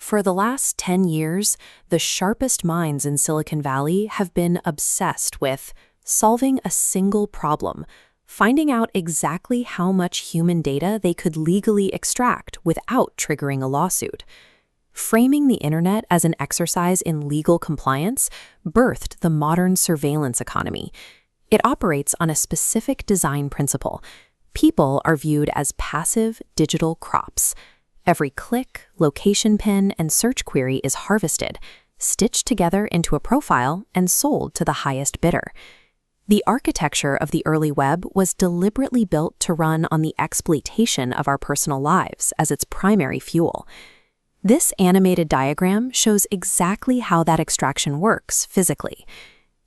For the last 10 years, the sharpest minds in Silicon Valley have been obsessed with solving a single problem, finding out exactly how much human data they could legally extract without triggering a lawsuit. Framing the internet as an exercise in legal compliance birthed the modern surveillance economy. It operates on a specific design principle. People are viewed as passive digital crops. Every click, location pin, and search query is harvested, stitched together into a profile, and sold to the highest bidder. The architecture of the early web was deliberately built to run on the exploitation of our personal lives as its primary fuel. This animated diagram shows exactly how that extraction works physically.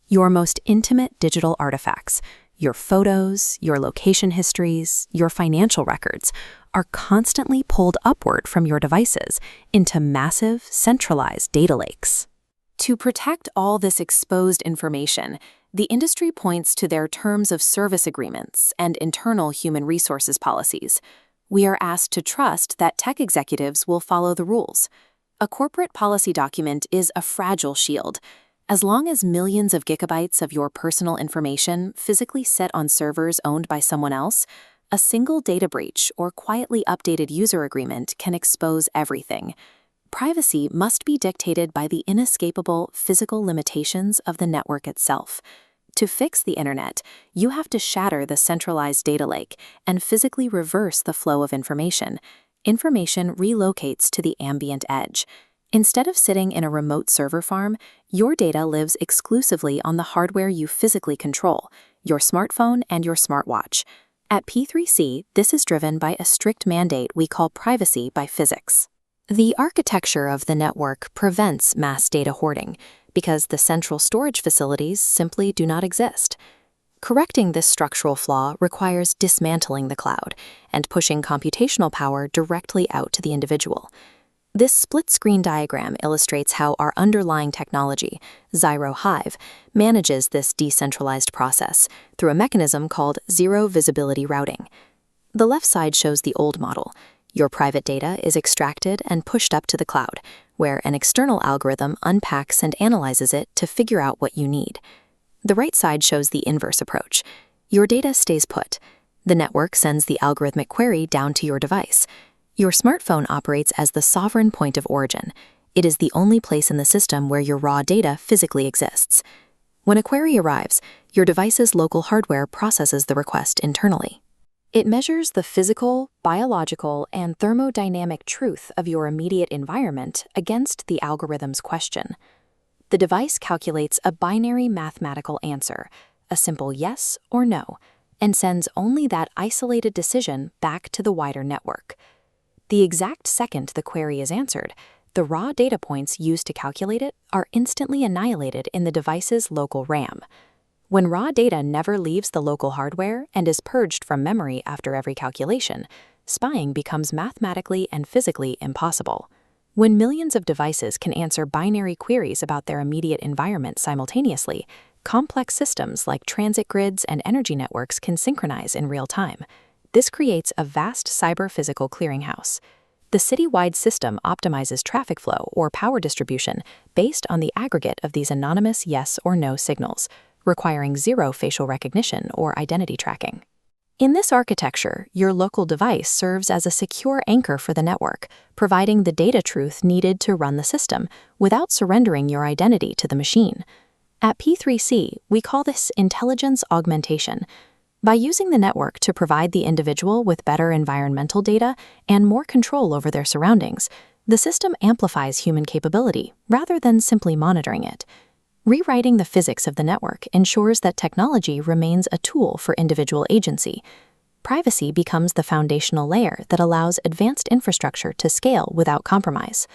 Your most intimate digital artifacts, your photos, your location histories, your financial records, are constantly pulled upward from your devices into massive, centralized data lakes. To protect all this exposed information, the industry points to their terms of service agreements and internal human resources policies. We are asked to trust that tech executives will follow the rules. A corporate policy document is a fragile shield. As long as millions of gigabytes of your personal information physically sit on servers owned by someone else, a single data breach or quietly updated user agreement can expose everything. Privacy must be dictated by the inescapable physical limitations of the network itself. To fix the internet, you have to shatter the centralized data lake and physically reverse the flow of information. Information relocates to the ambient edge. Instead of sitting in a remote server farm, your data lives exclusively on the hardware you physically control, your smartphone and your smartwatch. At P3C, this is driven by a strict mandate we call privacy by physics. The architecture of the network prevents mass data hoarding because the central storage facilities simply do not exist. Correcting this structural flaw requires dismantling the cloud and pushing computational power directly out to the individual. This split-screen diagram illustrates how our underlying technology, ZYRO HIVE, manages this decentralized process through a mechanism called zero visibility routing. The left side shows the old model. Your private data is extracted and pushed up to the cloud, where an external algorithm unpacks and analyzes it to figure out what you need. The right side shows the inverse approach. Your data stays put. The network sends the algorithmic query down to your device. Your smartphone operates as the sovereign point of origin. It is the only place in the system where your raw data physically exists. When a query arrives, your device's local hardware processes the request internally. It measures the physical, biological, and thermodynamic truth of your immediate environment against the algorithm's question. The device calculates a binary mathematical answer, a simple yes or no, and sends only that isolated decision back to the wider network. The exact second the query is answered, the raw data points used to calculate it are instantly annihilated in the device's local RAM. When raw data never leaves the local hardware and is purged from memory after every calculation, spying becomes mathematically and physically impossible. When millions of devices can answer binary queries about their immediate environment simultaneously, complex systems like transit grids and energy networks can synchronize in real time. This creates a vast cyber-physical clearinghouse. The city-wide system optimizes traffic flow or power distribution based on the aggregate of these anonymous yes or no signals, requiring zero facial recognition or identity tracking. In this architecture, your local device serves as a secure anchor for the network, providing the data truth needed to run the system without surrendering your identity to the machine. At P3C, we call this Intelligence Augmentation. By using the network to provide the individual with better environmental data and more control over their surroundings, the system amplifies human capability rather than simply monitoring it. Rewriting the physics of the network ensures that technology remains a tool for individual agency. Privacy becomes the foundational layer that allows advanced infrastructure to scale without compromise.